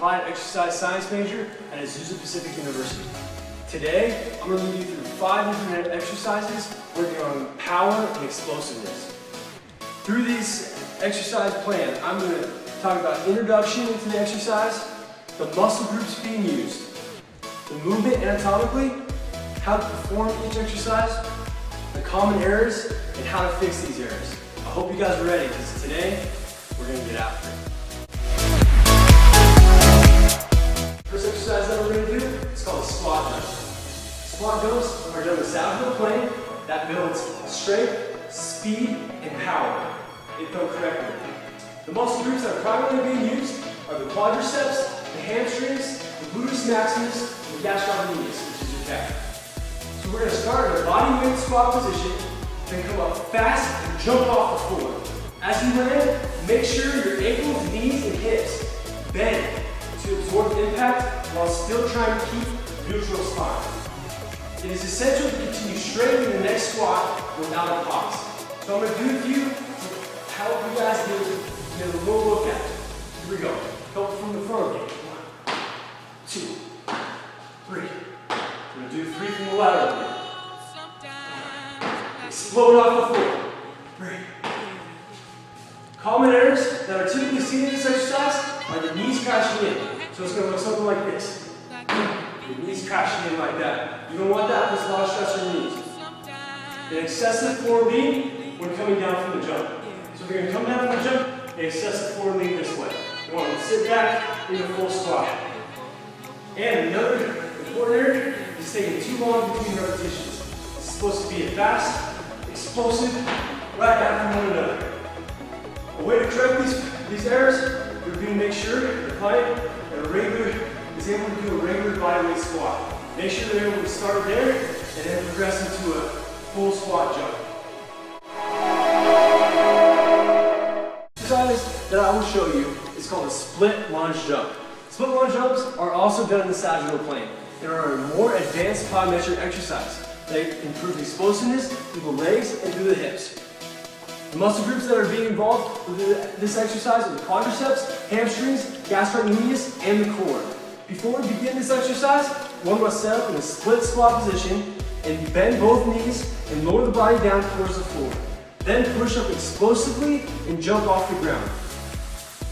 applied exercise science major at Azusa Pacific University. Today, I'm going to lead you through 5 different exercises working on power and explosiveness. Through this exercise plan, I'm going to talk about introduction into the exercise, the muscle groups being used, the movement anatomically, how to perform each exercise, the common errors, and how to fix these errors. I hope you guys are ready because today, we're going to get after it. First exercise that we're going to do is called a squat jump. Squat jumps are done in the sagittal plane that builds strength, speed, and power if done correctly. The muscle groups that are primarily being used are the quadriceps, the hamstrings, the gluteus maximus, and the gastrocnemius, which is your calf. So we're going to start in a body weight squat position, then come up fast and jump off the floor. As you land, make sure your ankles, knees, and hips bend to absorb impact while still trying to keep neutral spine. It is essential to continue straight in the next squat without a pause. So I'm going to do a few to help you guys get a little look at it. Here we go. Help from the front again. 1, 2, 3. We're going to do 3 from the lateral again. Explode off the floor. 3. Common errors that are typically seen in this exercise are the knees crashing in. So it's going to look something like this. The knees crashing in like that. You don't want that, puts a lot of stress on your knees. An excessive forward lean when coming down from the jump. So if you're going to come down from the jump, an excessive forward lean this way. You want to sit back in a full squat. And another important error is taking too long between repetitions. It's supposed to be a fast, explosive, right after one another. A way to correct these errors would be to make sure the client is able to do a regular body weight squat. Make sure they're able to start there and then progress into a full squat jump. The exercise that I will show you is called a split lunge jump. Split lunge jumps are also done in the sagittal plane and are a more advanced plyometric exercise. They improve explosiveness through the legs and through the hips. The muscle groups that are being involved with this exercise are the quadriceps, hamstrings, gastrocnemius, and the core. Before we begin this exercise, one must set up in a split squat position and bend both knees and lower the body down towards the floor. Then push up explosively and jump off the ground.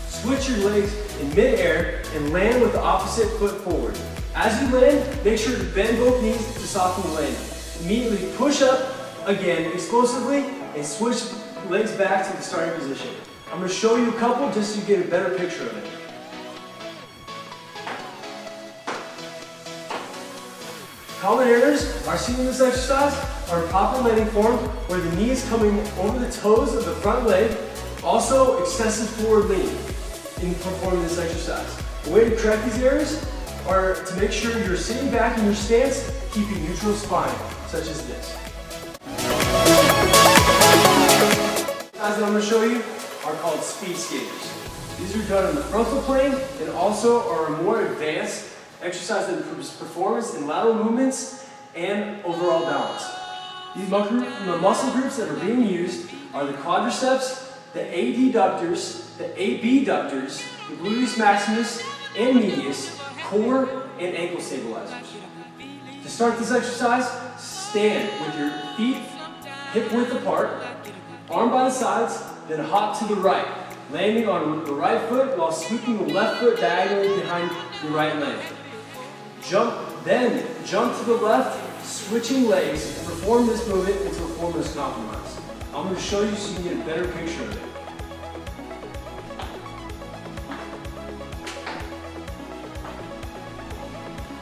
Switch your legs in mid-air and land with the opposite foot forward. As you land, make sure to bend both knees to soften the landing. Immediately push up again explosively and switch legs back to the starting position. I'm going to show you a couple just so you get a better picture of it. Common errors are seen in this exercise are proper landing form where the knee is coming over the toes of the front leg, also excessive forward lean in performing this exercise. The way to correct these errors are to make sure you're sitting back in your stance, keeping neutral spine, such as this. As I'm going to show you are called speed skaters. These are done in the frontal plane and also are a more advanced exercise that improves performance in lateral movements and overall balance. These muscle groups that are being used are the quadriceps, the adductors, the abductors, the gluteus maximus and medius, core, and ankle stabilizers. To start this exercise, stand with your feet hip width apart, arm by the sides, then hop to the right, landing on the right foot while sweeping the left foot diagonally behind your right leg. Then jump to the left, switching legs, and perform this movement until form is compromised. I'm going to show you so you can get a better picture of it.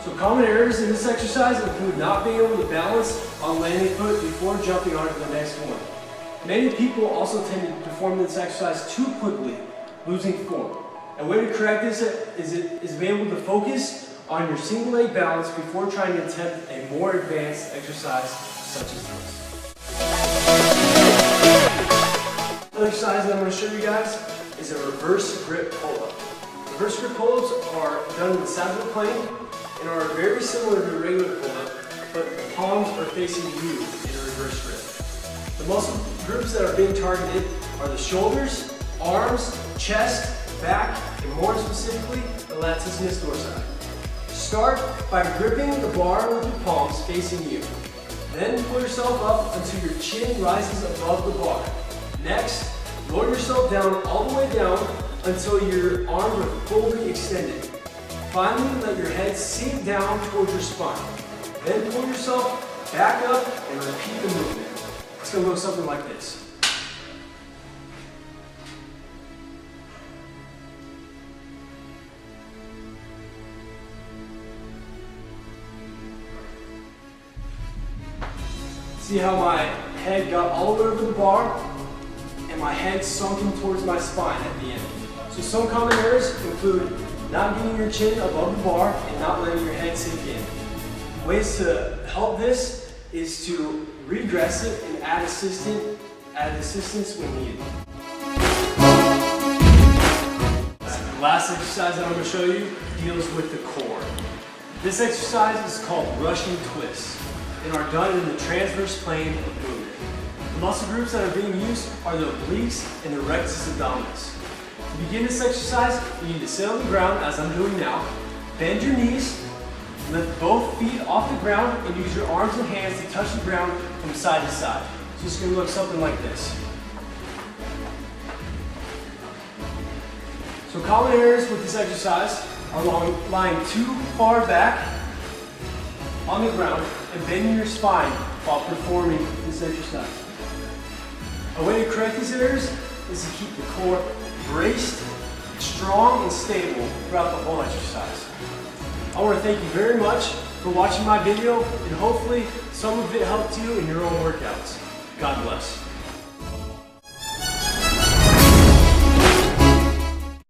So common errors in this exercise include not being able to balance on landing foot before jumping onto the next one. Many people also tend to perform this exercise too quickly, losing form. A way to correct this is be able to focus on your single leg balance before trying to attempt a more advanced exercise such as this. The exercise that I'm going to show you guys is a reverse grip pull-up. Reverse grip pull-ups are done in the sagittal plane and are very similar to a regular pull-up, but the palms are facing you in a reverse grip. The muscle groups that are being targeted are the shoulders, arms, chest, back, and more specifically, the latissimus dorsi. Start by gripping the bar with your palms facing you. Then pull yourself up until your chin rises above the bar. Next, roll yourself down all the way down until your arms are fully extended. Finally, let your head sink down towards your spine. Then pull yourself back up and repeat the movement. It's going to go something like this. See how my head got all the way over the bar and my head sunken towards my spine at the end. So some common errors include not getting your chin above the bar and not letting your head sink in. Ways to help this is to regress it and add assistance when needed. The last exercise that I'm going to show you deals with the core. This exercise is called Russian twists and are done in the transverse plane of movement. The muscle groups that are being used are the obliques and the rectus abdominis. To begin this exercise, you need to sit on the ground as I'm doing now, bend your knees, lift both feet off the ground, and use your arms and hands to touch the ground from side to side. So it's going to look something like this. So common errors with this exercise are lying too far back on the ground and bending your spine while performing this exercise. A way to correct these errors is to keep the core braced, strong, and stable throughout the whole exercise. I want to thank you very much for watching my video, and hopefully some of it helped you in your own workouts. God bless.